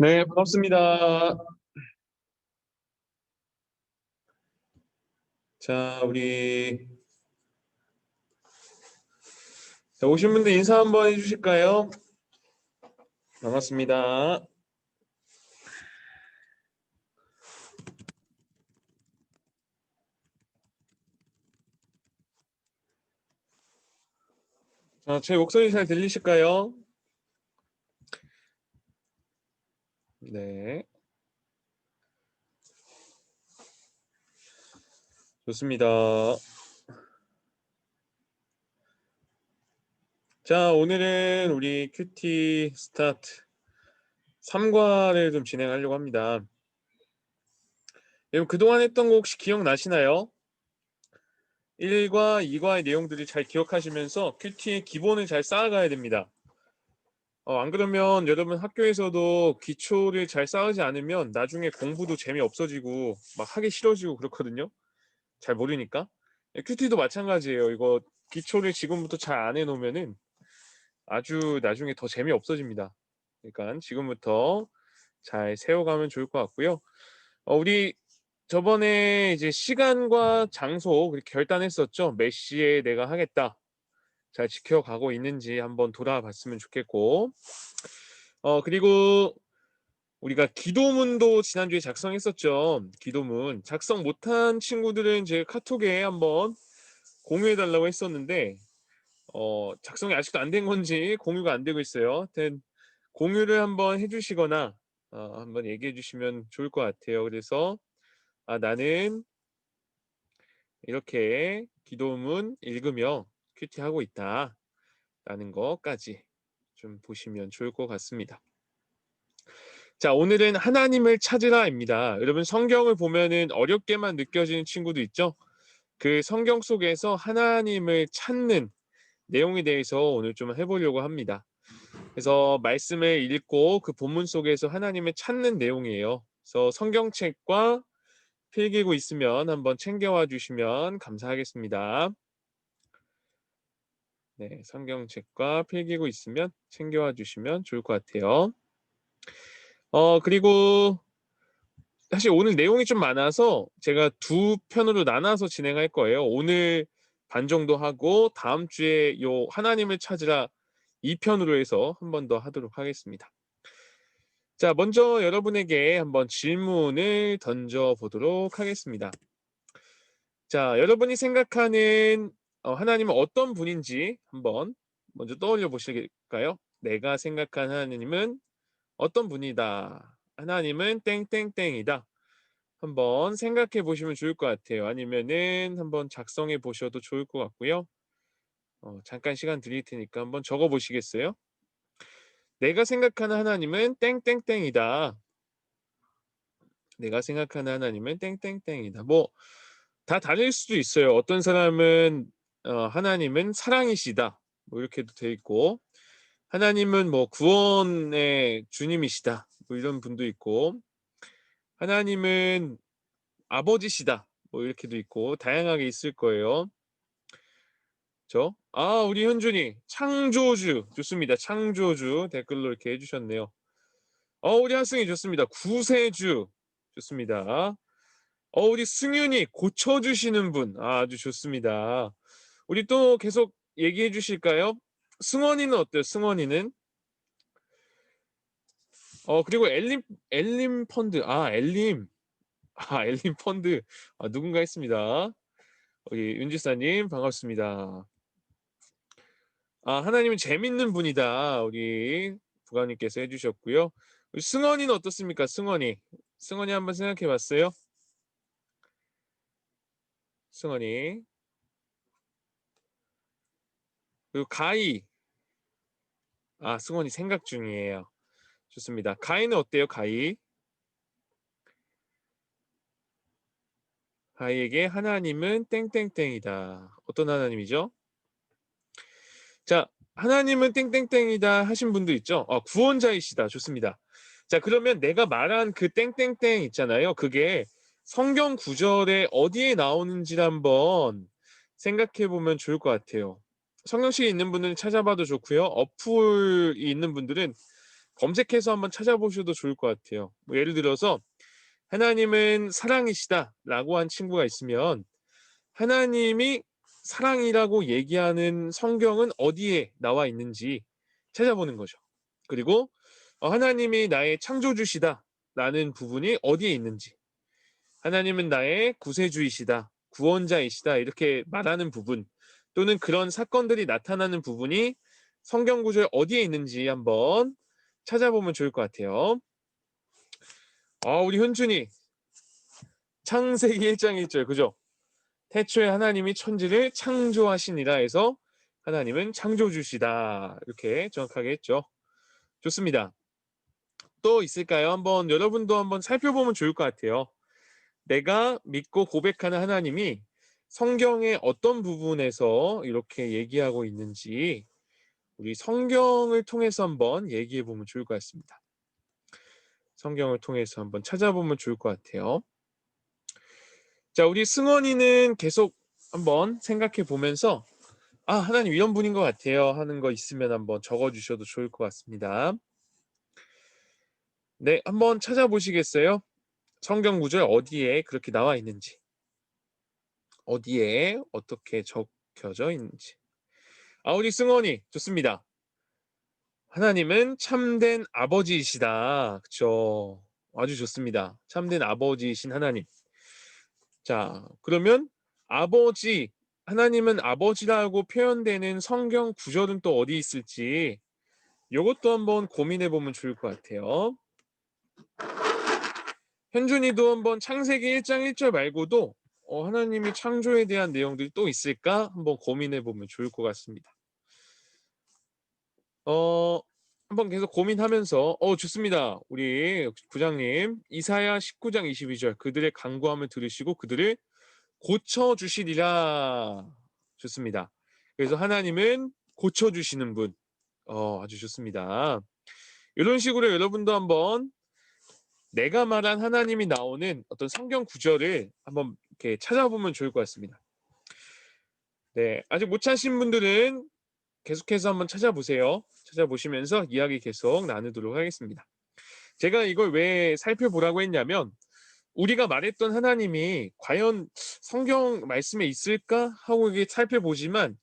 네, 반갑습니다. 자, 우리 오신 분들 인사 한번 해주실까요? 반갑습니다. 자, 제 목소리 잘 들리실까요? 네, 좋습니다. 자, 오늘은 우리 큐티 스타트 3과를 좀 진행하려고 합니다. 여러분 그동안 했던 거 혹시 기억나시나요? 1과 2과의 내용들을 잘 기억하시면서 큐티의 기본을 잘 쌓아가야 됩니다. 안 그러면 여러분 학교에서도 기초를 잘 쌓지 않으면 나중에 공부도 재미없어지고 막 하기 싫어지고 그렇거든요. 잘 모르니까. 큐티도 마찬가지예요. 이거 기초를 지금부터 잘 안 해놓으면은 아주 나중에 더 재미없어집니다. 그러니까 지금부터 잘 세워가면 좋을 것 같고요. 우리 저번에 이제 시간과 장소 그렇게 결단했었죠. 몇 시에 내가 하겠다. 잘 지켜가고 있는지 한번 돌아봤으면 좋겠고. 그리고 우리가 기도문도 지난주에 작성했었죠. 기도문. 작성 못한 친구들은 제 카톡에 한번 공유해달라고 했었는데, 작성이 아직도 안 된 건지 공유가 안 되고 있어요. 하여튼, 공유를 한번 해주시거나, 한번 얘기해 주시면 좋을 것 같아요. 그래서, 나는 이렇게 기도문 읽으며 큐티하고 있다. 라는 것까지 좀 보시면 좋을 것 같습니다. 자, 오늘은 하나님을 찾으라입니다. 여러분 성경을 보면은 어렵게만 느껴지는 친구도 있죠? 그 성경 속에서 하나님을 찾는 내용에 대해서 오늘 좀 해보려고 합니다. 그래서 말씀을 읽고 그 본문 속에서 하나님을 찾는 내용이에요. 그래서 성경책과 필기구 있으면 한번 챙겨와 주시면 감사하겠습니다. 네, 성경책과 필기구 있으면 챙겨와 주시면 좋을 것 같아요. 그리고 사실 오늘 내용이 좀 많아서 제가 두 편으로 나눠서 진행할 거예요. 오늘 반 정도 하고 다음 주에 요 하나님을 찾으라 2편으로 해서 한 번 더 하도록 하겠습니다. 자, 먼저 여러분에게 한번 질문을 던져 보도록 하겠습니다. 자, 여러분이 생각하는 하나님은 어떤 분인지 한번 먼저 떠올려 보실까요? 내가 생각한 하나님은 어떤 분이다. 하나님은 땡땡땡이다. 한번 생각해 보시면 좋을 것 같아요. 아니면은 한번 작성해 보셔도 좋을 것 같고요. 잠깐 시간 드릴 테니까 한번 적어 보시겠어요? 내가 생각하는 하나님은 땡땡땡이다. 내가 생각하는 하나님은 땡땡땡이다. 뭐 다 다를 수도 있어요. 어떤 사람은 하나님은 사랑이시다. 뭐 이렇게도 돼 있고 하나님은 뭐 구원의 주님이시다. 뭐 이런 분도 있고 하나님은 아버지시다. 뭐 이렇게도 있고 다양하게 있을 거예요. 우리 현준이 창조주 좋습니다. 창조주 댓글로 이렇게 해주셨네요. 우리 하승이 좋습니다. 구세주 좋습니다. 우리 승윤이 고쳐주시는 분 아주 좋습니다. 우리 또 계속 얘기해 주실까요? 승원이는 어때요? 승원이는 그리고 엘림 펀드 엘림 펀드 누군가 있습니다. 우리 윤지사님 반갑습니다. 하나님은 재밌는 분이다. 우리 부관님께서 해주셨고요. 우리 승원이는 어떻습니까? 승원이 한번 생각해 봤어요? 승원이. 그리고 가희. 승원이 생각 중이에요. 좋습니다. 가희는 어때요? 가희에게 하나님은 땡땡땡이다. 어떤 하나님이죠? 자, 하나님은 땡땡땡이다 하신 분도 있죠? 구원자이시다. 좋습니다. 자, 그러면 내가 말한 그 땡땡땡 있잖아요. 그게 성경 구절에 어디에 나오는지를 한번 생각해 보면 좋을 것 같아요. 성경책에 있는 분들은 찾아봐도 좋고요. 어플이 있는 분들은 검색해서 한번 찾아보셔도 좋을 것 같아요. 뭐 예를 들어서 하나님은 사랑이시다라고 한 친구가 있으면 하나님이 사랑이라고 얘기하는 성경은 어디에 나와 있는지 찾아보는 거죠. 그리고 하나님이 나의 창조주시다라는 부분이 어디에 있는지, 하나님은 나의 구세주이시다, 구원자이시다 이렇게 말하는 부분 또는 그런 사건들이 나타나는 부분이 성경 구절 어디에 있는지 한번 찾아보면 좋을 것 같아요. 우리 현준이 창세기 1장 1절 그죠? 태초에 하나님이 천지를 창조하시니라 해서 하나님은 창조주시다 이렇게 정확하게 했죠. 좋습니다. 또 있을까요? 한번 여러분도 한번 살펴보면 좋을 것 같아요. 내가 믿고 고백하는 하나님이 성경의 어떤 부분에서 이렇게 얘기하고 있는지 우리 성경을 통해서 한번 얘기해 보면 좋을 것 같습니다. 성경을 통해서 한번 찾아보면 좋을 것 같아요. 자, 우리 승원이는 계속 한번 생각해 보면서 하나님 이런 분인 것 같아요 하는 거 있으면 한번 적어주셔도 좋을 것 같습니다. 네, 한번 찾아보시겠어요? 성경 구절 어디에 그렇게 나와 있는지, 어디에 어떻게 적혀져 있는지. 우리 승원이 좋습니다. 하나님은 참된 아버지이시다. 그쵸? 아주 좋습니다. 참된 아버지이신 하나님. 자, 그러면 아버지, 하나님은 아버지라고 표현되는 성경 구절은 또 어디 있을지 이것도 한번 고민해 보면 좋을 것 같아요. 현준이도 한번 창세기 1장 1절 말고도 하나님이 창조에 대한 내용들이 또 있을까 한번 고민해 보면 좋을 것 같습니다. 한번 계속 고민하면서 좋습니다. 우리 부장님 이사야 19장 22절 그들의 간구함을 들으시고 그들을 고쳐주시리라. 좋습니다. 그래서 하나님은 고쳐주시는 분. 아주 좋습니다. 이런 식으로 여러분도 한번 내가 말한 하나님이 나오는 어떤 성경 구절을 한번 이렇게 찾아보면 좋을 것 같습니다. 네, 아직 못 찾으신 분들은 계속해서 한번 찾아보세요. 찾아보시면서 이야기 계속 나누도록 하겠습니다. 제가 이걸 왜 살펴보라고 했냐면 우리가 말했던 하나님이 과연 성경 말씀에 있을까 하고 이게 살펴보지만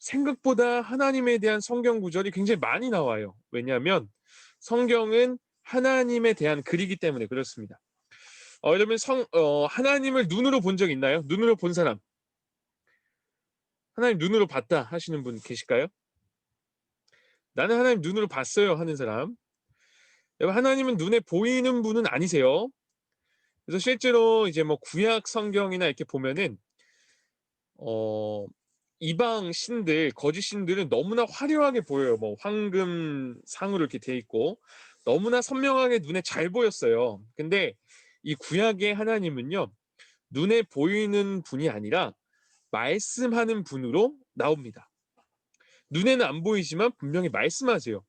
생각보다 하나님에 대한 성경 구절이 굉장히 많이 나와요. 왜냐하면 성경은 하나님에 대한 글이기 때문에 그렇습니다. 여러분 하나님을 눈으로 본 적 있나요? 눈으로 본 사람. 하나님 눈으로 봤다 하시는 분 계실까요? 나는 하나님 눈으로 봤어요 하는 사람. 여러분 하나님은 눈에 보이는 분은 아니세요. 그래서 실제로 이제 뭐 구약 성경이나 이렇게 보면은 이방 신들, 거짓 신들은 너무나 화려하게 보여요. 뭐 황금 상으로 이렇게 돼 있고 너무나 선명하게 눈에 잘 보였어요. 근데 이 구약의 하나님은요. 눈에 보이는 분이 아니라 말씀하는 분으로 나옵니다. 눈에는 안 보이지만 분명히 말씀하세요.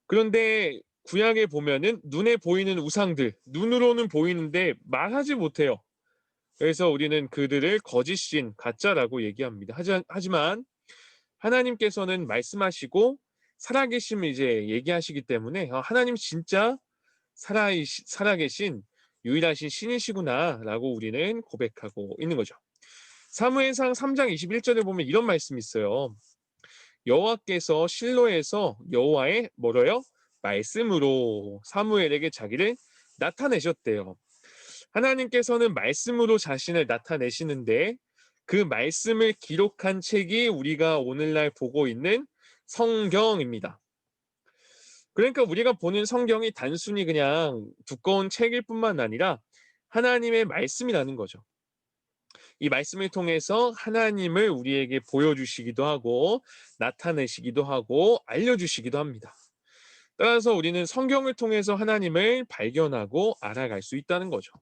그런데 구약에 보면은 눈에 보이는 우상들, 눈으로는 보이는데 말하지 못해요. 그래서 우리는 그들을 거짓신, 가짜라고 얘기합니다. 하지만 하나님께서는 말씀하시고 살아계심을 이제 얘기하시기 때문에 하나님 진짜 살아계신 유일하신 신이시구나라고 우리는 고백하고 있는 거죠. 사무엘상 3장 21절에 보면 이런 말씀이 있어요. 여호와께서 실로에서 여호와의 뭐래요? 말씀으로 사무엘에게 자기를 나타내셨대요. 하나님께서는 말씀으로 자신을 나타내시는데 그 말씀을 기록한 책이 우리가 오늘날 보고 있는 성경입니다. 그러니까 우리가 보는 성경이 단순히 그냥 두꺼운 책일 뿐만 아니라 하나님의 말씀이라는 거죠. 이 말씀을 통해서 하나님을 우리에게 보여주시기도 하고 나타내시기도 하고 알려주시기도 합니다. 따라서 우리는 성경을 통해서 하나님을 발견하고 알아갈 수 있다는 거죠.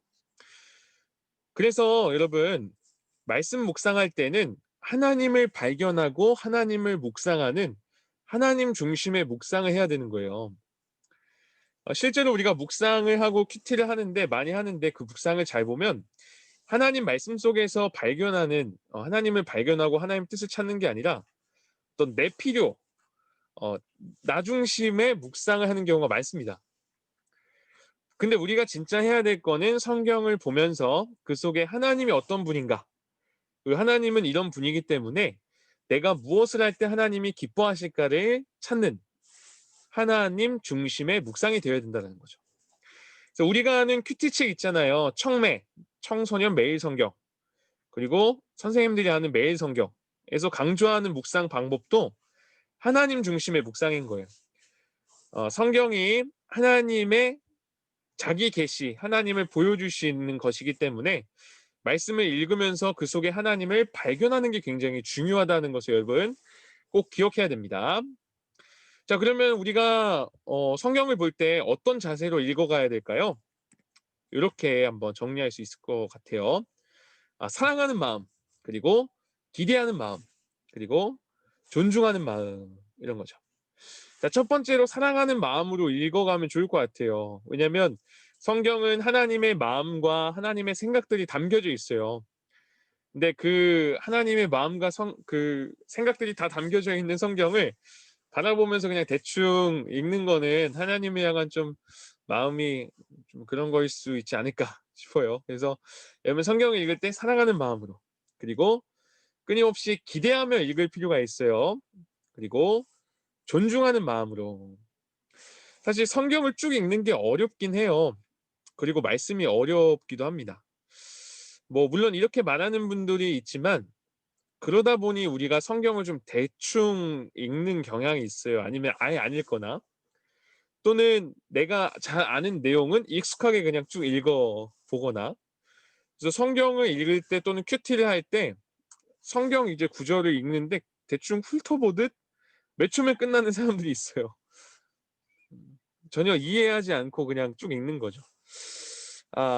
그래서 여러분 말씀 묵상할 때는 하나님을 발견하고 하나님을 묵상하는 하나님 중심의 묵상을 해야 되는 거예요. 실제로 우리가 묵상을 하고 큐티를 하는데 많이 하는데 그 묵상을 잘 보면 하나님 말씀 속에서 발견하는 하나님을 발견하고 하나님 뜻을 찾는 게 아니라 어떤 내 필요, 어, 나 중심의 묵상을 하는 경우가 많습니다. 근데 우리가 진짜 해야 될 거는 성경을 보면서 그 속에 하나님이 어떤 분인가, 그 하나님은 이런 분이기 때문에 내가 무엇을 할 때 하나님이 기뻐하실까를 찾는 하나님 중심의 묵상이 되어야 된다는 거죠. 그래서 우리가 아는 큐티 책 있잖아요. 청매, 청소년 매일 성경, 그리고 선생님들이 하는 매일 성경에서 강조하는 묵상 방법도 하나님 중심의 묵상인 거예요. 성경이 하나님의 자기 계시, 하나님을 보여주시는 것이기 때문에 말씀을 읽으면서 그 속에 하나님을 발견하는 게 굉장히 중요하다는 것을 여러분 꼭 기억해야 됩니다. 자, 그러면 우리가 성경을 볼 때 어떤 자세로 읽어가야 될까요? 이렇게 한번 정리할 수 있을 것 같아요. 사랑하는 마음, 그리고 기대하는 마음, 그리고 존중하는 마음, 이런 거죠. 자, 첫 번째로 사랑하는 마음으로 읽어가면 좋을 것 같아요. 왜냐하면 성경은 하나님의 마음과 하나님의 생각들이 담겨져 있어요. 근데 그 하나님의 마음과 그 생각들이 다 담겨져 있는 성경을 바라보면서 그냥 대충 읽는 거는 하나님을 향한 좀 마음이 좀 그런 거일 수 있지 않을까 싶어요. 그래서 여러분 성경을 읽을 때 사랑하는 마음으로, 그리고 끊임없이 기대하며 읽을 필요가 있어요. 그리고 존중하는 마음으로. 사실 성경을 쭉 읽는 게 어렵긴 해요. 그리고 말씀이 어렵기도 합니다. 뭐 물론 이렇게 말하는 분들이 있지만 그러다 보니 우리가 성경을 좀 대충 읽는 경향이 있어요. 아니면 아예 안 읽거나, 또는 내가 잘 아는 내용은 익숙하게 그냥 쭉 읽어 보거나. 그래서 성경을 읽을 때 또는 큐티를 할 때 성경 이제 구절을 읽는데 대충 훑어보듯 몇 초면 끝나는 사람들이 있어요. 전혀 이해하지 않고 그냥 쭉 읽는 거죠.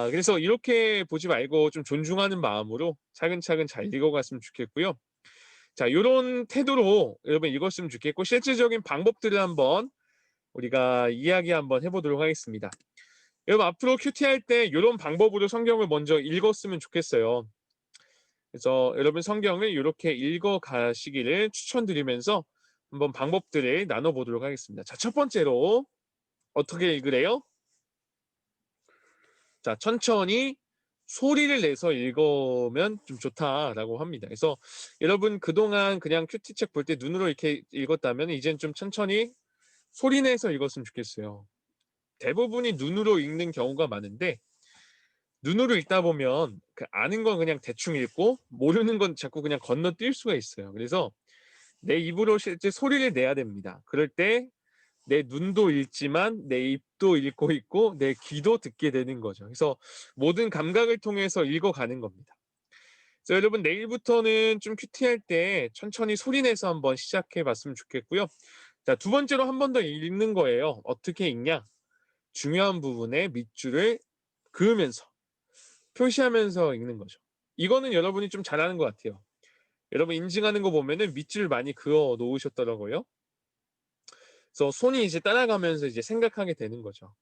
그래서 이렇게 보지 말고 좀 존중하는 마음으로 차근차근 잘 읽어갔으면 좋겠고요. 자, 요런 태도로 여러분 읽었으면 좋겠고, 실질적인 방법들을 한번 우리가 이야기 한번 해보도록 하겠습니다. 여러분 앞으로 큐티 할 때 요런 방법으로 성경을 먼저 읽었으면 좋겠어요. 그래서 여러분 성경을 이렇게 읽어 가시기를 추천드리면서 한번 방법들을 나눠보도록 하겠습니다. 자, 첫 번째로 어떻게 읽으래요? 자, 천천히 소리를 내서 읽으면 좀 좋다라고 합니다. 그래서 여러분 그동안 그냥 큐티 책 볼 때 눈으로 이렇게 읽었다면 이젠 좀 천천히 소리 내서 읽었으면 좋겠어요. 대부분이 눈으로 읽는 경우가 많은데 눈으로 읽다 보면 그 아는 건 그냥 대충 읽고 모르는 건 자꾸 그냥 건너뛸 수가 있어요. 그래서 내 입으로 실제 소리를 내야 됩니다. 그럴 때 내 눈도 읽지만 내 입도 읽고 있고 내 귀도 듣게 되는 거죠. 그래서 모든 감각을 통해서 읽어가는 겁니다. 그래서 여러분 내일부터는 좀 큐티할 때 천천히 소리 내서 한번 시작해 봤으면 좋겠고요. 자, 두 번째로 한 번 더 읽는 거예요. 어떻게 읽냐? 중요한 부분에 밑줄을 그으면서 표시하면서 읽는 거죠. 이거는 여러분이 좀 잘하는 것 같아요. 여러분 인증하는 거 보면은 밑줄 많이 그어 놓으셨더라고요. 그래서 손이 이제 따라가면서 이제 생각하게 되는 거죠.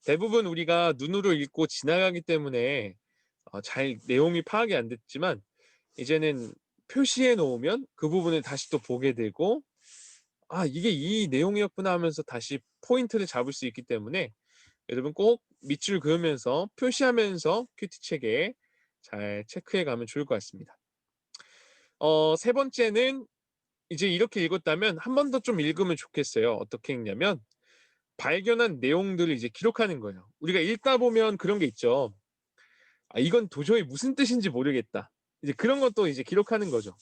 대부분 우리가 눈으로 읽고 지나가기 때문에 잘 내용이 파악이 안 됐지만 이제는 표시해 놓으면 그 부분을 다시 또 보게 되고, 이게 이 내용이었구나 하면서 다시 포인트를 잡을 수 있기 때문에 여러분 꼭 밑줄 그으면서 표시하면서 큐티 책에 잘 체크해 가면 좋을 것 같습니다. 세 번째는 이제 이렇게 읽었다면 한 번 더 좀 읽으면 좋겠어요. 어떻게 읽냐면 발견한 내용들을 이제 기록하는 거예요. 우리가 읽다 보면 그런 게 있죠. 이건 도저히 무슨 뜻인지 모르겠다. 이제 그런 것도 이제 기록하는 거죠.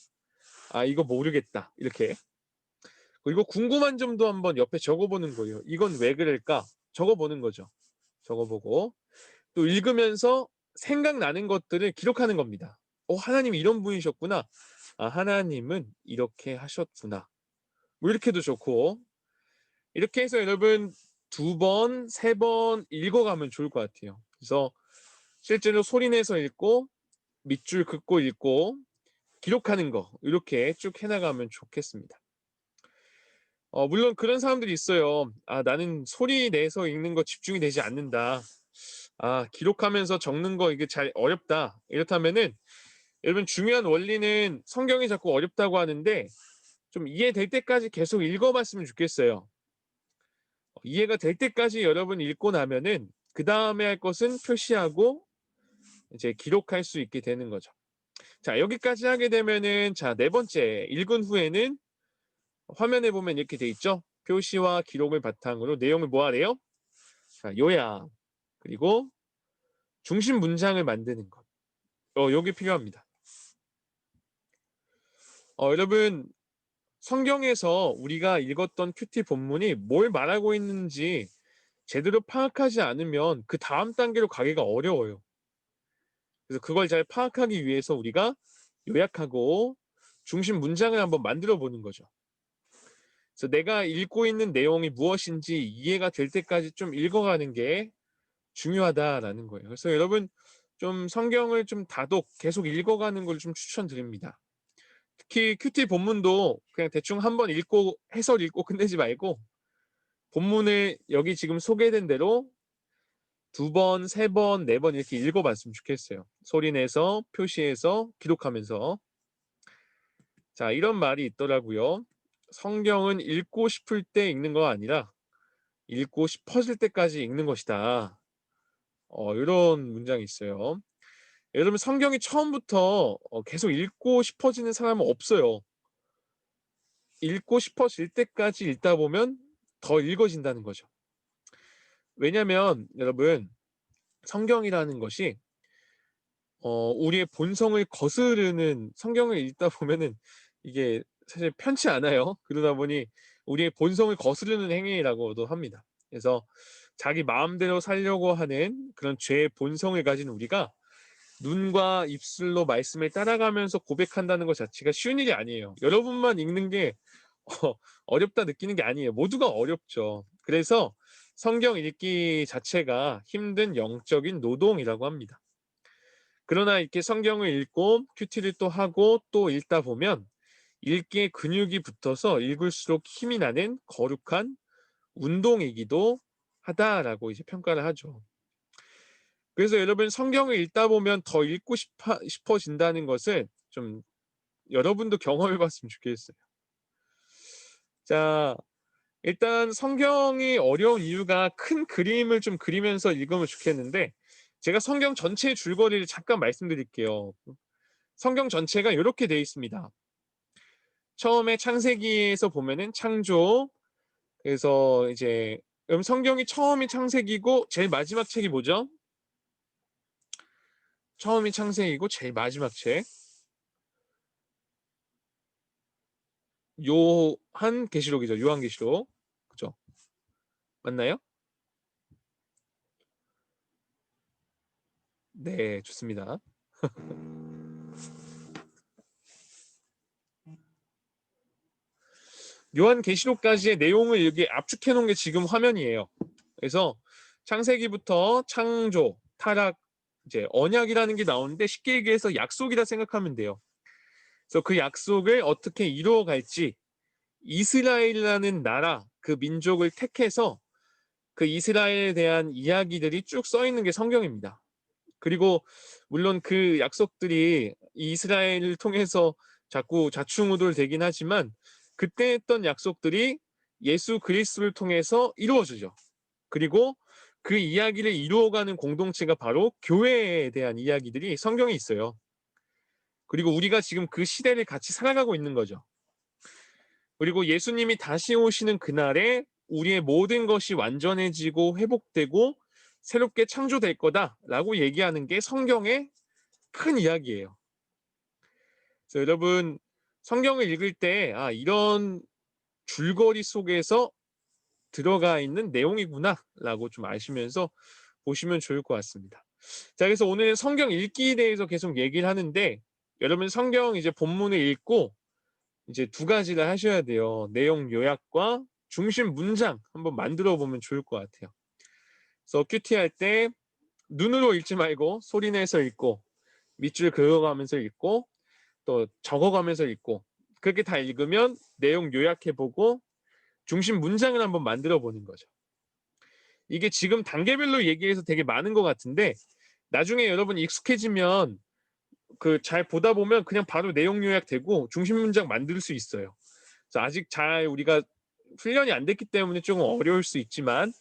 이거 모르겠다. 이렇게. 그리고 궁금한 점도 한번 옆에 적어보는 거예요. 이건 왜 그럴까? 적어보는 거죠. 적어보고 또 읽으면서 생각나는 것들을 기록하는 겁니다. 하나님이 이런 분이셨구나. 하나님은 이렇게 하셨구나. 뭐 이렇게도 좋고, 이렇게 해서 여러분 두 번, 세 번 읽어가면 좋을 것 같아요. 그래서 실제로 소리내서 읽고 밑줄 긋고 읽고 기록하는 거 이렇게 쭉 해나가면 좋겠습니다. 물론 그런 사람들이 있어요. 나는 소리 내서 읽는 거 집중이 되지 않는다. 기록하면서 적는 거 이게 잘 어렵다. 이렇다면은 여러분 중요한 원리는 성경이 자꾸 어렵다고 하는데 좀 이해될 때까지 계속 읽어봤으면 좋겠어요. 이해가 될 때까지 여러분 읽고 나면은 그 다음에 할 것은 표시하고 이제 기록할 수 있게 되는 거죠. 자, 여기까지 하게 되면은 자, 네 번째 읽은 후에는 화면에 보면 이렇게 돼 있죠. 표시와 기록을 바탕으로 내용을 뭐 하래요? 자, 요약 그리고 중심 문장을 만드는 것. 요게 필요합니다. 여러분 성경에서 우리가 읽었던 큐티 본문이 뭘 말하고 있는지 제대로 파악하지 않으면 그 다음 단계로 가기가 어려워요. 그래서 그걸 잘 파악하기 위해서 우리가 요약하고 중심 문장을 한번 만들어 보는 거죠. 그래서 내가 읽고 있는 내용이 무엇인지 이해가 될 때까지 좀 읽어가는 게 중요하다라는 거예요. 그래서 여러분 좀 성경을 좀 다독 계속 읽어가는 걸 좀 추천드립니다. 특히 큐티 본문도 그냥 대충 한번 읽고 해설 읽고 끝내지 말고 본문을 여기 지금 소개된 대로 2번, 3번, 4번 이렇게 읽어봤으면 좋겠어요. 소리내서 표시해서 기록하면서. 자, 이런 말이 있더라고요. 성경은 읽고 싶을 때 읽는 거 아니라 읽고 싶어질 때까지 읽는 것이다. 이런 문장이 있어요. 여러분 성경이 처음부터 계속 읽고 싶어지는 사람은 없어요. 읽고 싶어질 때까지 읽다 보면 더 읽어진다는 거죠. 왜냐하면 여러분 성경이라는 것이 우리의 본성을 거스르는 성경을 읽다 보면은 이게 사실 편치 않아요. 그러다 보니 우리의 본성을 거스르는 행위라고도 합니다. 그래서 자기 마음대로 살려고 하는 그런 죄의 본성을 가진 우리가 눈과 입술로 말씀을 따라가면서 고백한다는 것 자체가 쉬운 일이 아니에요. 여러분만 읽는 게 어렵다 느끼는 게 아니에요. 모두가 어렵죠. 그래서 성경 읽기 자체가 힘든 영적인 노동이라고 합니다. 그러나 이렇게 성경을 읽고 큐티를 또 하고 또 읽다 보면 읽기에 근육이 붙어서 읽을수록 힘이 나는 거룩한 운동이기도 하다라고 이제 평가를 하죠. 그래서 여러분 성경을 읽다 보면 더 읽고 싶어진다는 것을 좀 여러분도 경험해 봤으면 좋겠어요. 자, 일단 성경이 어려운 이유가 큰 그림을 좀 그리면서 읽으면 좋겠는데 제가 성경 전체의 줄거리를 잠깐 말씀드릴게요. 성경 전체가 이렇게 되어 있습니다. 처음에 창세기에서 보면은 창조, 그래서 이제 성경이 처음이 창세기고 제일 마지막 책이 뭐죠? 처음이 창세기고 제일 마지막 책 요한계시록이죠. 요한계시록. 그죠? 맞나요? 네, 좋습니다. 요한계시록까지의 내용을 여기 압축해 놓은 게 지금 화면이에요. 그래서 창세기부터 창조, 타락, 이제 언약이라는 게 나오는데 쉽게 얘기해서 약속이라 생각하면 돼요. 그래서 그 약속을 어떻게 이루어갈지 이스라엘이라는 나라, 그 민족을 택해서 그 이스라엘에 대한 이야기들이 쭉 써 있는 게 성경입니다. 그리고 물론 그 약속들이 이스라엘을 통해서 자꾸 좌충우돌 되긴 하지만 그때 했던 약속들이 예수 그리스도를 통해서 이루어지죠. 그리고 그 이야기를 이루어가는 공동체가 바로 교회에 대한 이야기들이 성경에 있어요. 그리고 우리가 지금 그 시대를 같이 살아가고 있는 거죠. 그리고 예수님이 다시 오시는 그날에 우리의 모든 것이 완전해지고 회복되고 새롭게 창조될 거다라고 얘기하는 게 성경의 큰 이야기예요. 그래서 여러분 성경을 읽을 때 이런 줄거리 속에서 들어가 있는 내용이구나라고 좀 아시면서 보시면 좋을 것 같습니다. 자, 그래서 오늘 성경 읽기에 대해서 계속 얘기를 하는데 여러분 성경 이제 본문을 읽고 이제 두 가지를 하셔야 돼요. 내용 요약과 중심 문장 한번 만들어 보면 좋을 것 같아요. 그래서 큐티 할 때 눈으로 읽지 말고 소리내서 읽고 밑줄 그어가면서 읽고 또 적어가면서 읽고 그렇게 다 읽으면 내용 요약해보고 중심 문장을 한번 만들어 보는 거죠. 이게 지금 단계별로 얘기해서 되게 많은 것 같은데 나중에 여러분 익숙해지면 그 잘 보다 보면 그냥 바로 내용 요약되고 중심 문장 만들 수 있어요. 그래서 아직 잘 우리가 훈련이 안 됐기 때문에 조금 어려울 수 있지만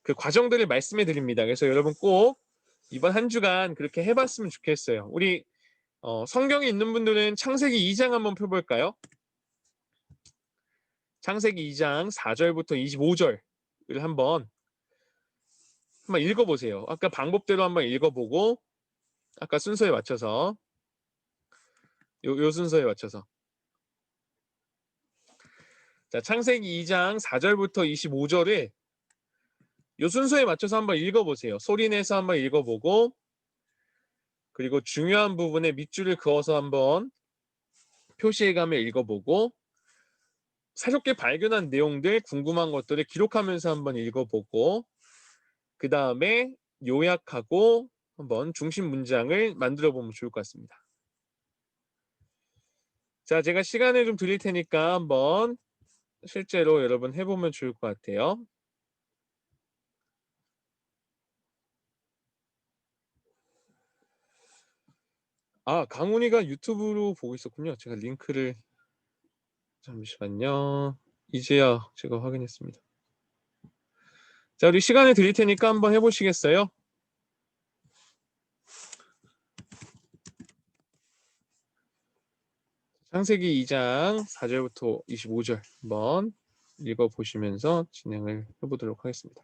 그 과정들을 말씀해 드립니다. 그래서 여러분 꼭 이번 한 주간 그렇게 해봤으면 좋겠어요. 우리 성경에 있는 분들은 창세기 2장 한번 펴볼까요? 창세기 2장 4절부터 25절을 한번 읽어보세요. 아까 방법대로 한번 읽어보고 아까 순서에 맞춰서 요 순서에 맞춰서 자, 창세기 2장 4절부터 25절을 요 순서에 맞춰서 한번 읽어보세요. 소리내서 한번 읽어보고 그리고 중요한 부분에 밑줄을 그어서 한번 표시해가며 읽어보고 새롭게 발견한 내용들, 궁금한 것들을 기록하면서 한번 읽어보고 그 다음에 요약하고 한번 중심 문장을 만들어 보면 좋을 것 같습니다. 자, 제가 시간을 좀 드릴 테니까 한번 실제로 여러분 해보면 좋을 것 같아요. 아, 강훈이가 유튜브로 보고 있었군요. 제가 링크를 잠시만요. 이제야 제가 확인했습니다. 자, 우리 시간을 드릴 테니까 한번 해보시겠어요? 창세기 2장 4절부터 25절 한번 읽어보시면서 진행을 해보도록 하겠습니다.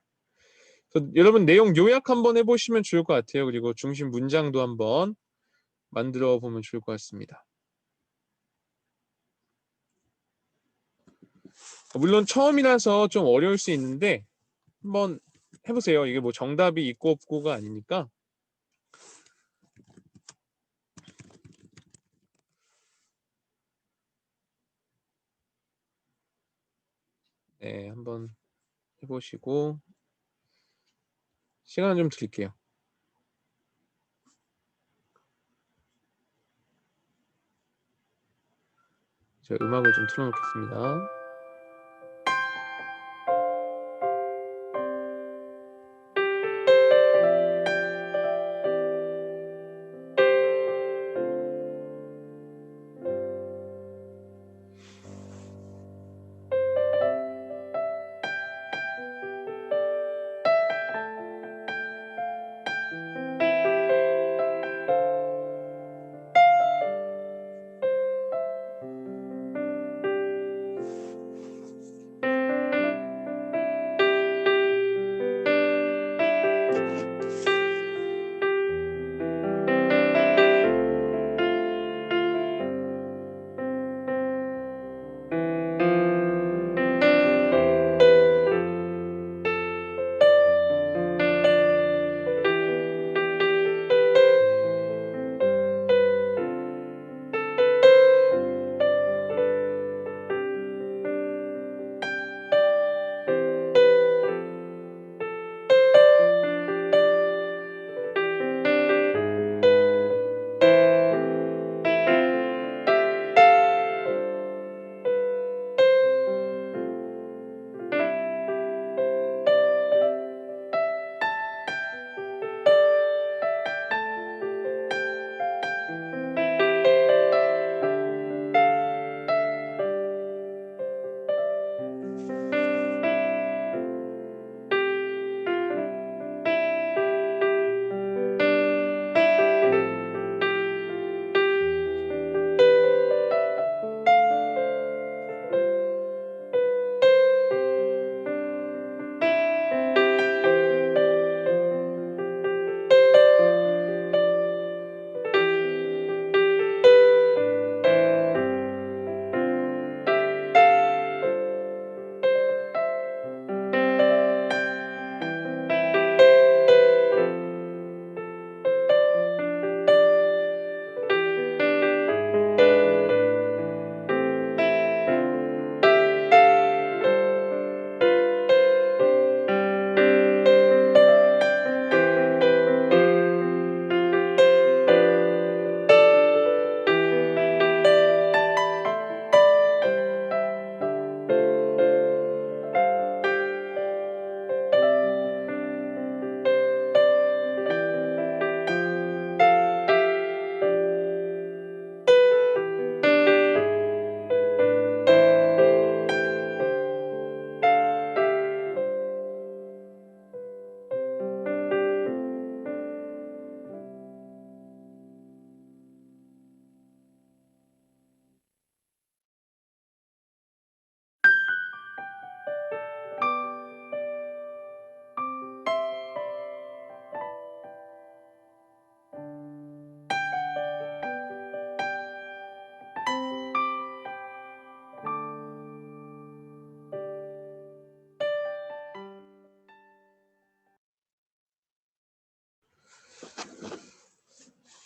여러분 내용 요약 한번 해보시면 좋을 것 같아요. 그리고 중심 문장도 한번 만들어 보면 좋을 것 같습니다. 물론 처음이라서 좀 어려울 수 있는데 한번 해보세요. 이게 뭐 정답이 있고 없고가 아니니까. 네, 한번 해보시고 시간 좀 드릴게요. 제가 음악을 좀 틀어놓겠습니다.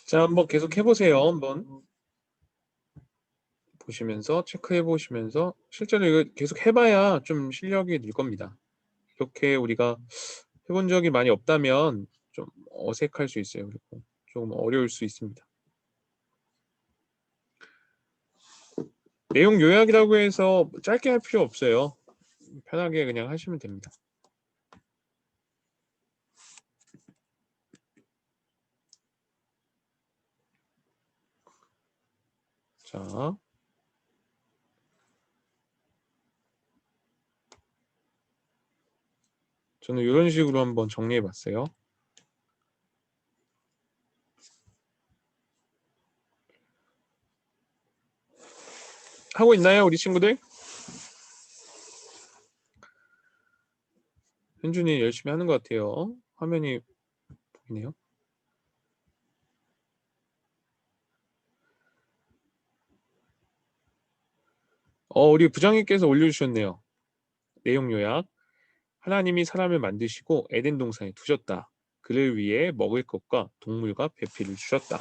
자, 한번 계속 해보세요. 한번 보시면서 체크해 보시면서 실제로 이거 계속 해봐야 좀 실력이 늘 겁니다. 이렇게 우리가 해본 적이 많이 없다면 좀 어색할 수 있어요. 그리고 조금 어려울 수 있습니다. 내용 요약이라고 해서 짧게 할 필요 없어요. 편하게 그냥 하시면 됩니다. 자, 저는 이런 식으로 한번 정리해 봤어요. 하고 있나요, 우리 친구들? 현준이 열심히 하는 것 같아요. 화면이 보이네요. 우리 부장님께서 올려주셨네요. 내용 요약. 하나님이 사람을 만드시고 에덴 동산에 두셨다. 그를 위해 먹을 것과 동물과 배필을 주셨다.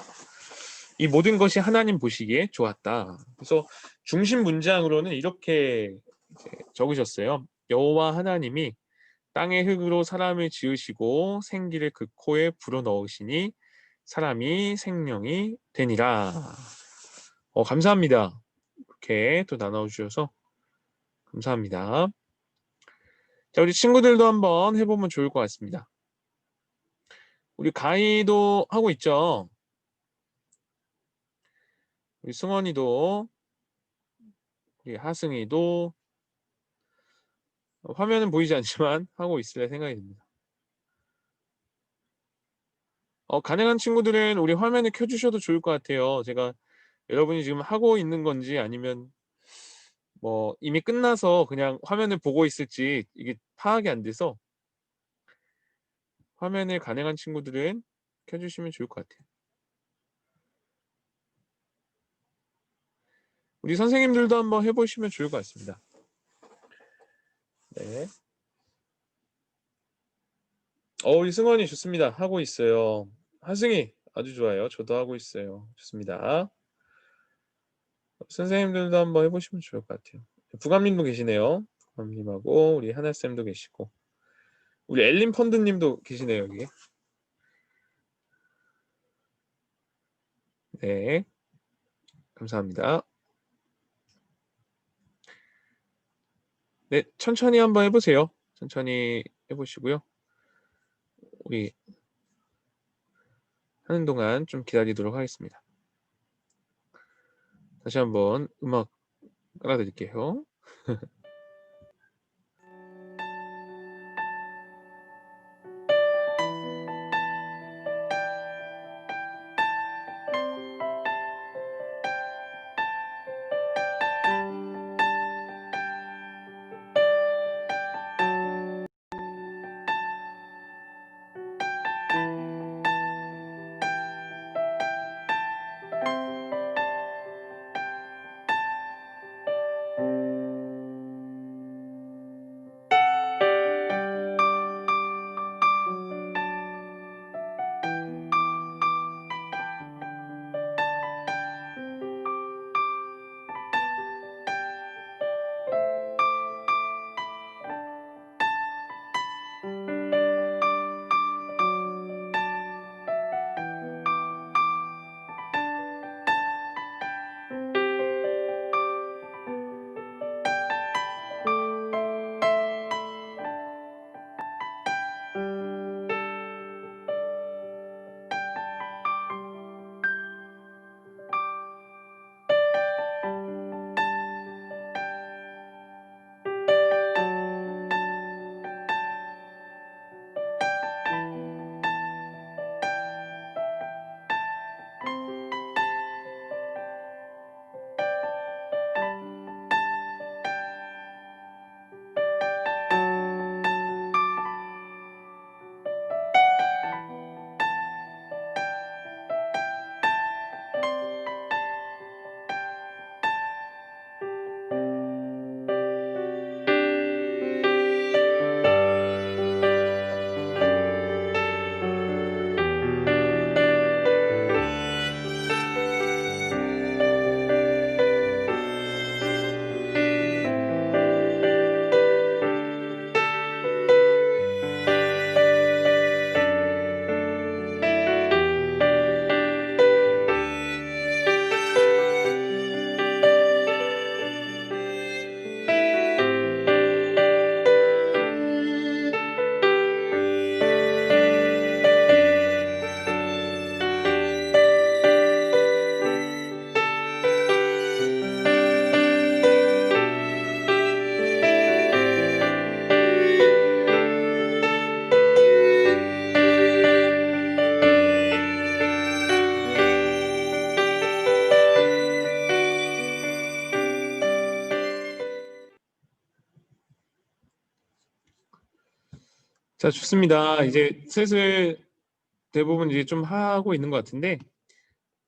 이 모든 것이 하나님 보시기에 좋았다. 그래서 중심 문장으로는 이렇게 적으셨어요. 여호와 하나님이 땅의 흙으로 사람을 지으시고 생기를 그 코에 불어넣으시니 사람이 생명이 되니라. 감사합니다. 이렇게 또 나눠주셔서 감사합니다. 자, 우리 친구들도 한번 해보면 좋을 것 같습니다. 우리 가희도 하고 있죠. 우리 승원이도, 우리 하승이도 화면은 보이지 않지만 하고 있을 생각이 듭니다. 가능한 친구들은 우리 화면을 켜주셔도 좋을 것 같아요. 제가 여러분이 지금 하고 있는 건지 아니면 뭐 이미 끝나서 그냥 화면을 보고 있을지 이게 파악이 안 돼서 화면을 가능한 친구들은 켜주시면 좋을 것 같아요. 우리 선생님들도 한번 해보시면 좋을 것 같습니다. 네. 우리 승원이 좋습니다. 하고 있어요. 하승이 아주 좋아요. 저도 하고 있어요. 좋습니다. 선생님들도 한번 해보시면 좋을 것 같아요. 부감님도 계시네요. 부감님하고 우리 하나쌤도 계시고 우리 엘린 펀드님도 계시네요. 여기. 네. 감사합니다. 네, 천천히 한번 해보세요. 천천히 해보시고요. 우리 하는 동안 좀 기다리도록 하겠습니다. 다시 한번 음악 깔아드릴게요. 자, 좋습니다. 이제 슬슬 대부분 이제 좀 하고 있는 것 같은데,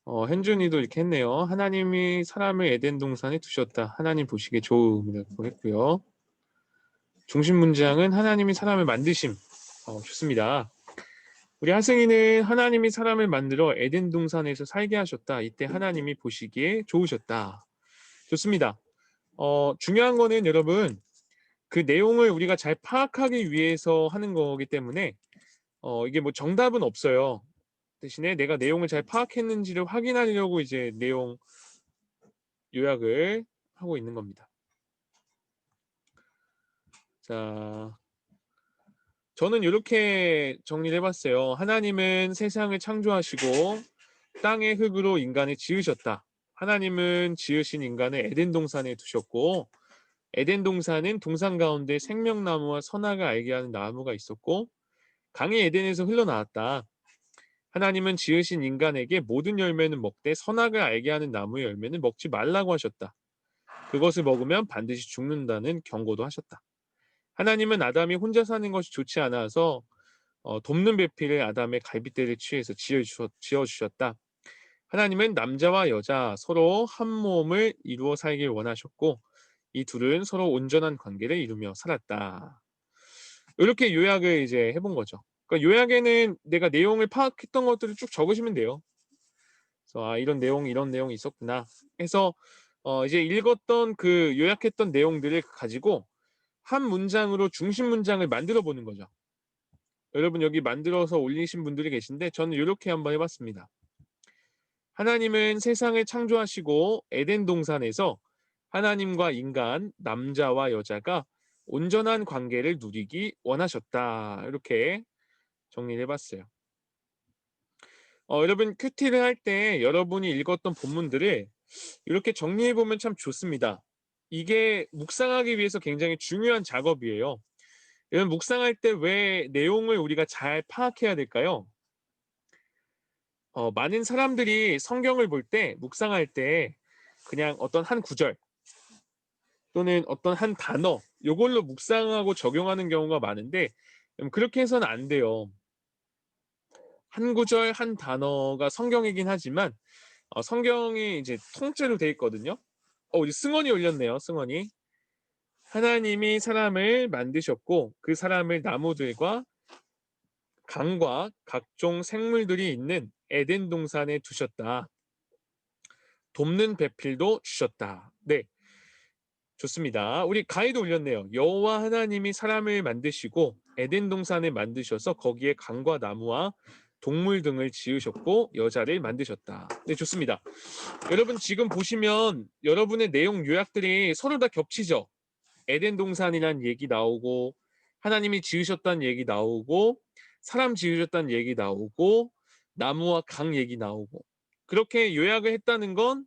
현준이도 이렇게 했네요. 하나님이 사람을 에덴 동산에 두셨다. 하나님 보시기에 좋음이라고 했고요. 중심 문장은 하나님이 사람을 만드심. 좋습니다. 우리 하승이는 하나님이 사람을 만들어 에덴 동산에서 살게 하셨다. 이때 하나님이 보시기에 좋으셨다. 좋습니다. 중요한 거는 여러분, 그 내용을 우리가 잘 파악하기 위해서 하는 거기 때문에 이게 뭐 정답은 없어요. 대신에 내가 내용을 잘 파악했는지를 확인하려고 이제 내용 요약을 하고 있는 겁니다. 자, 저는 이렇게 정리를 해봤어요. 하나님은 세상을 창조하시고 땅의 흙으로 인간을 지으셨다. 하나님은 지으신 인간을 에덴 동산에 두셨고, 에덴 동산은 동산 가운데 생명나무와 선악을 알게 하는 나무가 있었고, 강이 에덴에서 흘러나왔다. 하나님은 지으신 인간에게 모든 열매는 먹되 선악을 알게 하는 나무의 열매는 먹지 말라고 하셨다. 그것을 먹으면 반드시 죽는다는 경고도 하셨다. 하나님은 아담이 혼자 사는 것이 좋지 않아서 돕는 배필을 아담의 갈빗대를 취해서 지어주셨다. 하나님은 남자와 여자 서로 한 몸을 이루어 살길 원하셨고 이 둘은 서로 온전한 관계를 이루며 살았다. 이렇게 요약을 이제 해본 거죠. 그러니까 요약에는 내가 내용을 파악했던 것들을 쭉 적으시면 돼요. 그래서 이런 내용이 있었구나 해서 이제 읽었던 그 요약했던 내용들을 가지고 한 문장으로 중심 문장을 만들어 보는 거죠. 여러분 여기 만들어서 올리신 분들이 계신데 저는 이렇게 한번 해봤습니다. 하나님은 세상을 창조하시고 에덴 동산에서 하나님과 인간, 남자와 여자가 온전한 관계를 누리기 원하셨다. 이렇게 정리를 해봤어요. 여러분 큐티를 할 때 여러분이 읽었던 본문들을 이렇게 정리해보면 참 좋습니다. 이게 묵상하기 위해서 굉장히 중요한 작업이에요. 여러분 묵상할 때 왜 내용을 우리가 잘 파악해야 될까요? 많은 사람들이 성경을 볼 때, 묵상할 때 그냥 어떤 한 구절 또는 어떤 한 단어 요걸로 묵상하고 적용하는 경우가 많은데 그렇게 해서는 안 돼요. 한 구절 한 단어가 성경이긴 하지만 성경이 이제 통째로 돼 있거든요. 이제 승원이 올렸네요. 승원이. 하나님이 사람을 만드셨고 그 사람을 나무들과 강과 각종 생물들이 있는 에덴 동산에 두셨다. 돕는 배필도 주셨다. 네, 좋습니다. 우리 가이드 올렸네요. 여호와 하나님이 사람을 만드시고 에덴 동산을 만드셔서 거기에 강과 나무와 동물 등을 지으셨고 여자를 만드셨다. 네, 좋습니다. 여러분 지금 보시면 여러분의 내용 요약들이 서로 다 겹치죠. 에덴 동산이란 얘기 나오고 하나님이 지으셨다는 얘기 나오고 사람 지으셨다는 얘기 나오고 나무와 강 얘기 나오고 그렇게 요약을 했다는 건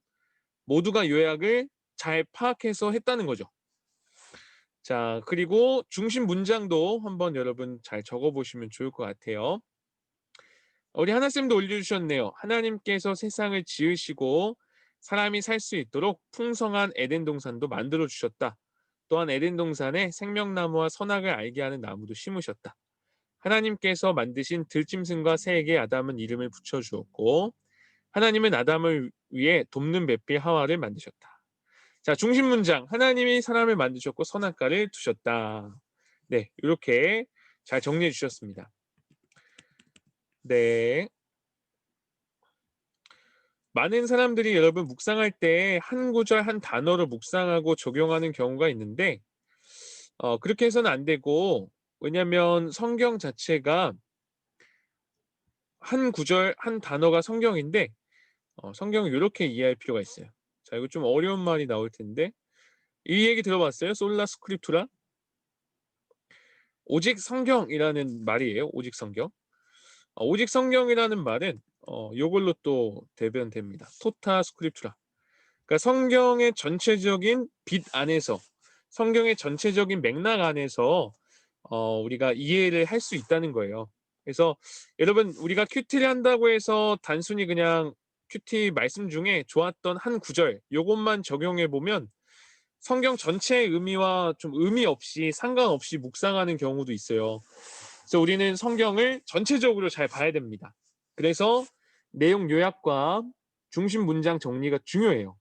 모두가 요약을 잘 파악해서 했다는 거죠. 자, 그리고 중심 문장도 한번 여러분 잘 적어보시면 좋을 것 같아요. 우리 하나쌤도 올려주셨네요. 하나님께서 세상을 지으시고 사람이 살 수 있도록 풍성한 에덴 동산도 만들어 주셨다. 또한 에덴 동산에 생명나무와 선악을 알게 하는 나무도 심으셨다. 하나님께서 만드신 들짐승과 새에게 아담은 이름을 붙여주었고 하나님은 아담을 위해 돕는 배필 하와를 만드셨다. 자, 중심 문장. 하나님이 사람을 만드셨고 선악과를 두셨다. 네, 이렇게 잘 정리해 주셨습니다. 네. 많은 사람들이 여러분 묵상할 때 한 구절 한 단어로 묵상하고 적용하는 경우가 있는데 그렇게 해서는 안 되고 왜냐하면 성경 자체가 한 구절 한 단어가 성경인데 성경을 이렇게 이해할 필요가 있어요. 자, 이거 좀 어려운 말이 나올 텐데 이 얘기 들어봤어요? 솔라 스크립투라? 오직 성경이라는 말이에요. 오직 성경. 오직 성경이라는 말은 요걸로 또 대변됩니다. 토타 스크립투라. 그러니까 성경의 전체적인 빛 안에서 성경의 전체적인 맥락 안에서 우리가 이해를 할 수 있다는 거예요. 그래서 여러분 우리가 큐티를 한다고 해서 단순히 그냥 큐티 말씀 중에 좋았던 한 구절 요것만 적용해 보면 성경 전체의 의미와 좀 의미 없이 상관없이 묵상하는 경우도 있어요. 그래서 우리는 성경을 전체적으로 잘 봐야 됩니다. 그래서 내용 요약과 중심 문장 정리가 중요해요.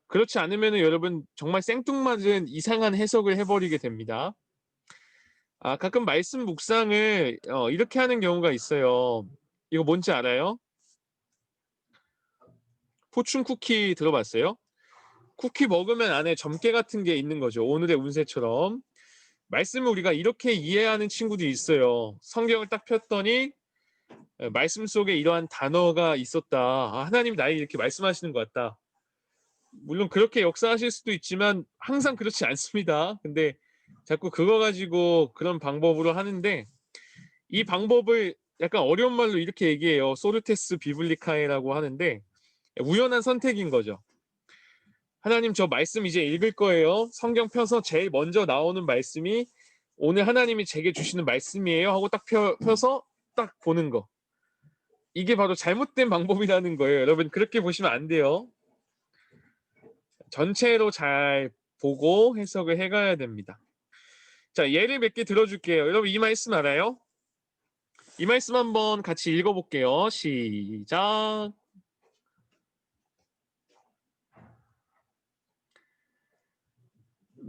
그렇지 않으면 여러분 정말 생뚱맞은 이상한 해석을 해버리게 됩니다. 가끔 말씀 묵상을 이렇게 하는 경우가 있어요. 이거 뭔지 알아요? 포춘 쿠키 들어봤어요? 쿠키 먹으면 안에 점괘 같은 게 있는 거죠. 오늘의 운세처럼. 말씀을 우리가 이렇게 이해하는 친구들이 있어요. 성경을 딱 폈더니 말씀 속에 이러한 단어가 있었다. 하나님이 나에게 이렇게 말씀하시는 것 같다. 물론 그렇게 역사하실 수도 있지만 항상 그렇지 않습니다. 근데 자꾸 그거 가지고 그런 방법으로 하는데, 이 방법을 약간 어려운 말로 이렇게 얘기해요. 소르테스 비블리카에라고 하는데, 우연한 선택인 거죠. 하나님, 저 말씀 이제 읽을 거예요. 성경 펴서 제일 먼저 나오는 말씀이 오늘 하나님이 제게 주시는 말씀이에요 하고 딱 펴서 딱 보는 거. 이게 바로 잘못된 방법이라는 거예요. 여러분, 그렇게 보시면 안 돼요. 전체로 잘 보고 해석을 해가야 됩니다. 자, 예를 몇 개 들어줄게요. 여러분, 이 말씀 알아요? 이 말씀 한번 같이 읽어볼게요. 시작.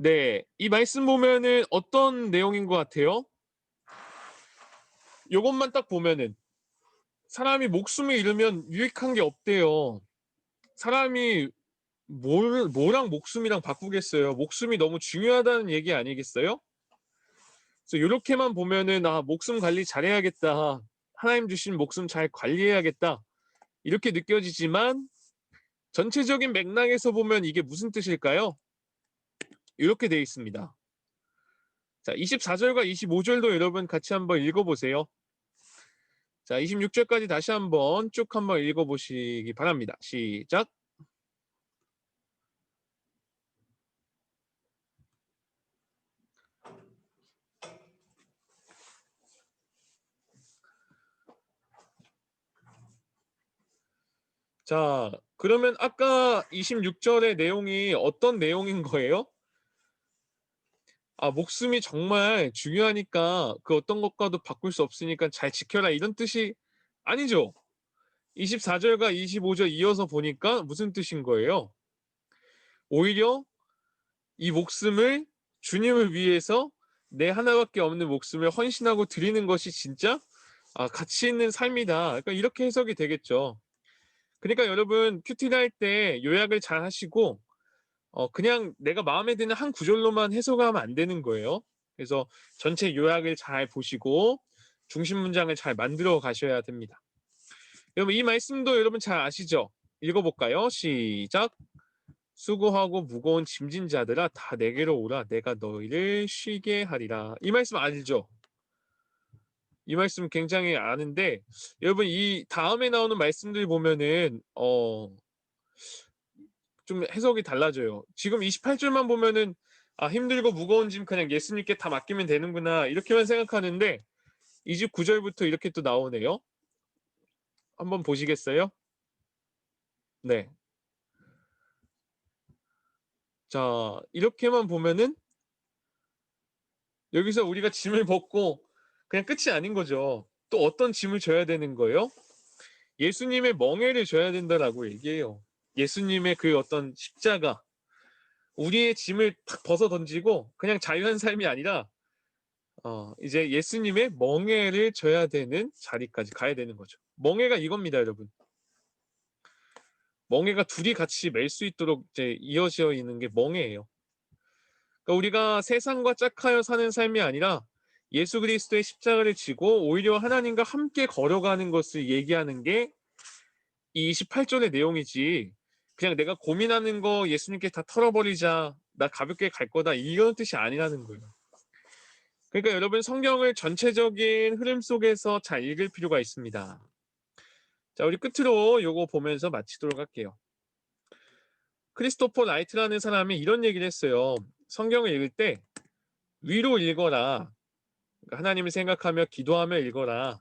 네, 이 말씀 보면은 어떤 내용인 것 같아요? 요것만 딱 보면은 사람이 목숨을 잃으면 유익한 게 없대요. 사람이 뭐랑 목숨이랑 바꾸겠어요? 목숨이 너무 중요하다는 얘기 아니겠어요? 그래서 이렇게만 보면은 목숨 관리 잘해야겠다. 하나님 주신 목숨 잘 관리해야겠다. 이렇게 느껴지지만 전체적인 맥락에서 보면 이게 무슨 뜻일까요? 이렇게 되어 있습니다. 자, 24절과 25절도 여러분 같이 한번 읽어보세요. 자, 26절까지 다시 한번 쭉 한번 읽어보시기 바랍니다. 시작. 자, 그러면 아까 26절의 내용이 어떤 내용인 거예요? 목숨이 정말 중요하니까 그 어떤 것과도 바꿀 수 없으니까 잘 지켜라, 이런 뜻이 아니죠. 24절과 25절 이어서 보니까 무슨 뜻인 거예요? 오히려 이 목숨을 주님을 위해서 내 하나밖에 없는 목숨을 헌신하고 드리는 것이 진짜 가치 있는 삶이다. 그러니까 이렇게 해석이 되겠죠. 그러니까 여러분, 큐티나 할 때 요약을 잘 하시고 그냥 내가 마음에 드는 한 구절로만 해석하면 안 되는 거예요. 그래서 전체 요약을 잘 보시고 중심 문장을 잘 만들어 가셔야 됩니다. 여러분, 이 말씀도 여러분 잘 아시죠? 읽어볼까요? 시작. 수고하고 무거운 짐진 자들아 다 내게로 오라. 내가 너희를 쉬게 하리라. 이 말씀 알죠? 이 말씀 굉장히 아는데, 여러분 이 다음에 나오는 말씀들 보면은 좀 해석이 달라져요. 지금 28절만 보면은 힘들고 무거운 짐 그냥 예수님께 다 맡기면 되는구나 이렇게만 생각하는데 29절부터 이렇게 또 나오네요. 한번 보시겠어요? 네. 자, 이렇게만 보면은 여기서 우리가 짐을 벗고 그냥 끝이 아닌 거죠. 또 어떤 짐을 져야 되는 거예요? 예수님의 멍에를 져야 된다라고 얘기해요. 예수님의 그 어떤 십자가, 우리의 짐을 탁 벗어 던지고 그냥 자유한 삶이 아니라 이제 예수님의 멍에를 져야 되는 자리까지 가야 되는 거죠. 멍에가 이겁니다, 여러분. 멍에가 둘이 같이 맬 수 있도록 이제 이어져 있는 게 멍에예요. 그러니까 우리가 세상과 짝하여 사는 삶이 아니라 예수 그리스도의 십자가를 지고 오히려 하나님과 함께 걸어가는 것을 얘기하는 게 이 28절의 내용이지, 그냥 내가 고민하는 거 예수님께 다 털어버리자, 나 가볍게 갈 거다, 이런 뜻이 아니라는 거예요. 그러니까 여러분, 성경을 전체적인 흐름 속에서 잘 읽을 필요가 있습니다. 자, 우리 끝으로 요거 보면서 마치도록 할게요. 크리스토퍼 라이트라는 사람이 이런 얘기를 했어요. 성경을 읽을 때 위로 읽어라. 그러니까 하나님을 생각하며 기도하며 읽어라.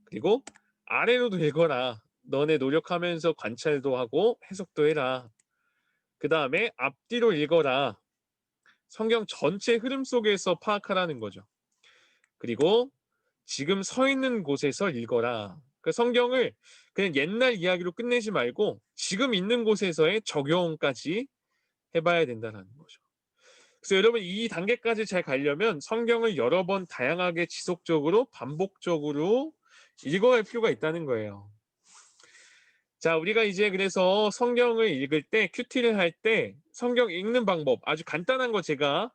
그리고 아래로도 읽어라. 너네 노력하면서 관찰도 하고 해석도 해라. 그 다음에 앞뒤로 읽어라. 성경 전체 흐름 속에서 파악하라는 거죠. 그리고 지금 서 있는 곳에서 읽어라. 그 성경을 그냥 옛날 이야기로 끝내지 말고 지금 있는 곳에서의 적용까지 해봐야 된다는 거죠. 그래서 여러분 이 단계까지 잘 가려면 성경을 여러 번 다양하게 지속적으로 반복적으로 읽어갈 필요가 있다는 거예요. 자, 우리가 이제 그래서 성경을 읽을 때 큐티를 할 때 성경 읽는 방법 아주 간단한 거 제가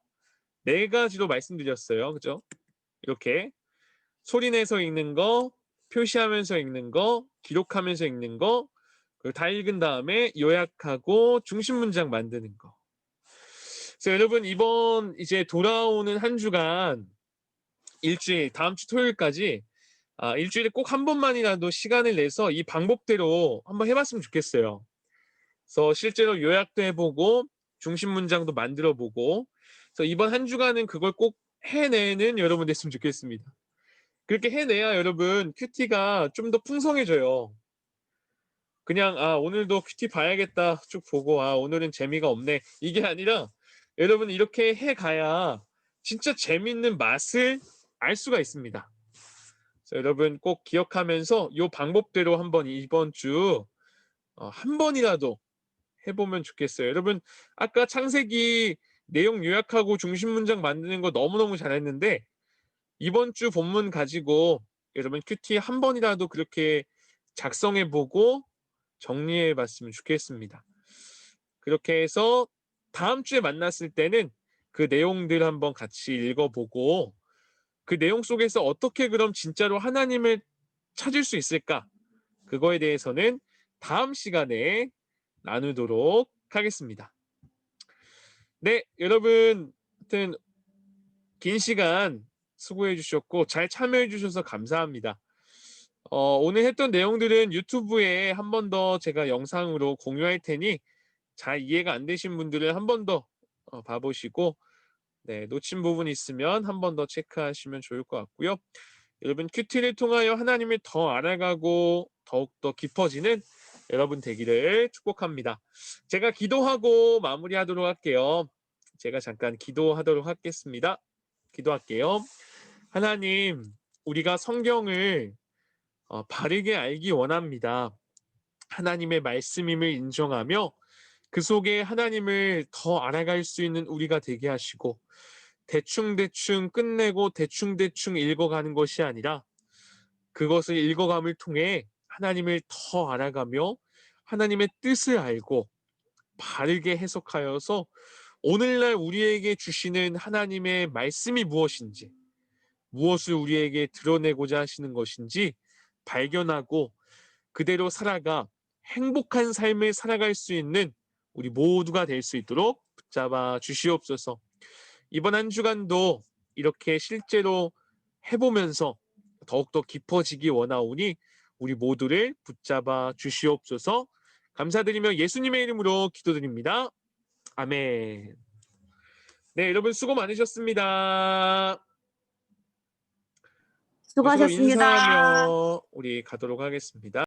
4가지로 말씀드렸어요. 그죠? 이렇게 소리내서 읽는 거, 표시하면서 읽는 거, 기록하면서 읽는 거, 그리고 다 읽은 다음에 요약하고 중심 문장 만드는 거. 그래서 여러분 이번 이제 돌아오는 한 주간 일주일 다음 주 토요일까지 일주일에 꼭 한 번만이라도 시간을 내서 이 방법대로 한번 해봤으면 좋겠어요. 그래서 실제로 요약도 해보고 중심 문장도 만들어보고 그래서 이번 한 주간은 그걸 꼭 해내는 여러분 됐으면 좋겠습니다. 그렇게 해내야 여러분 큐티가 좀 더 풍성해져요. 그냥 오늘도 큐티 봐야겠다 쭉 보고 오늘은 재미가 없네 이게 아니라 여러분 이렇게 해가야 진짜 재밌는 맛을 알 수가 있습니다. 그래서 여러분 꼭 기억하면서 이 방법대로 한번 이번 주 한 번이라도 해보면 좋겠어요. 여러분 아까 창세기 내용 요약하고 중심 문장 만드는 거 너무너무 잘했는데 이번 주 본문 가지고 여러분 큐티 한 번이라도 그렇게 작성해보고 정리해봤으면 좋겠습니다. 그렇게 해서 다음 주에 만났을 때는 그 내용들 한번 같이 읽어보고 그 내용 속에서 어떻게 그럼 진짜로 하나님을 찾을 수 있을까? 그거에 대해서는 다음 시간에 나누도록 하겠습니다. 네, 여러분 하여튼 긴 시간 수고해 주셨고 잘 참여해 주셔서 감사합니다. 오늘 했던 내용들은 유튜브에 한 번 더 제가 영상으로 공유할 테니 잘 이해가 안 되신 분들은 한 번 더 봐보시고 네, 놓친 부분 있으면 한 번 더 체크하시면 좋을 것 같고요. 여러분 큐티를 통하여 하나님을 더 알아가고 더욱더 깊어지는 여러분 되기를 축복합니다. 제가 기도하고 마무리하도록 할게요. 제가 잠깐 기도하도록 하겠습니다. 기도할게요. 하나님, 우리가 성경을 바르게 알기 원합니다. 하나님의 말씀임을 인정하며 그 속에 하나님을 더 알아갈 수 있는 우리가 되게 하시고 대충대충 끝내고 대충대충 읽어가는 것이 아니라 그것을 읽어감을 통해 하나님을 더 알아가며 하나님의 뜻을 알고 바르게 해석하여서 오늘날 우리에게 주시는 하나님의 말씀이 무엇인지 무엇을 우리에게 드러내고자 하시는 것인지 발견하고 그대로 살아가 행복한 삶을 살아갈 수 있는 우리 모두가 될 수 있도록 붙잡아 주시옵소서. 이번 한 주간도 이렇게 실제로 해보면서 더욱더 깊어지기 원하오니 우리 모두를 붙잡아 주시옵소서. 감사드리며 예수님의 이름으로 기도드립니다. 아멘. 네, 여러분 수고 많으셨습니다. 이것으로 수고하셨습니다. 인사하며 우리 가도록 하겠습니다.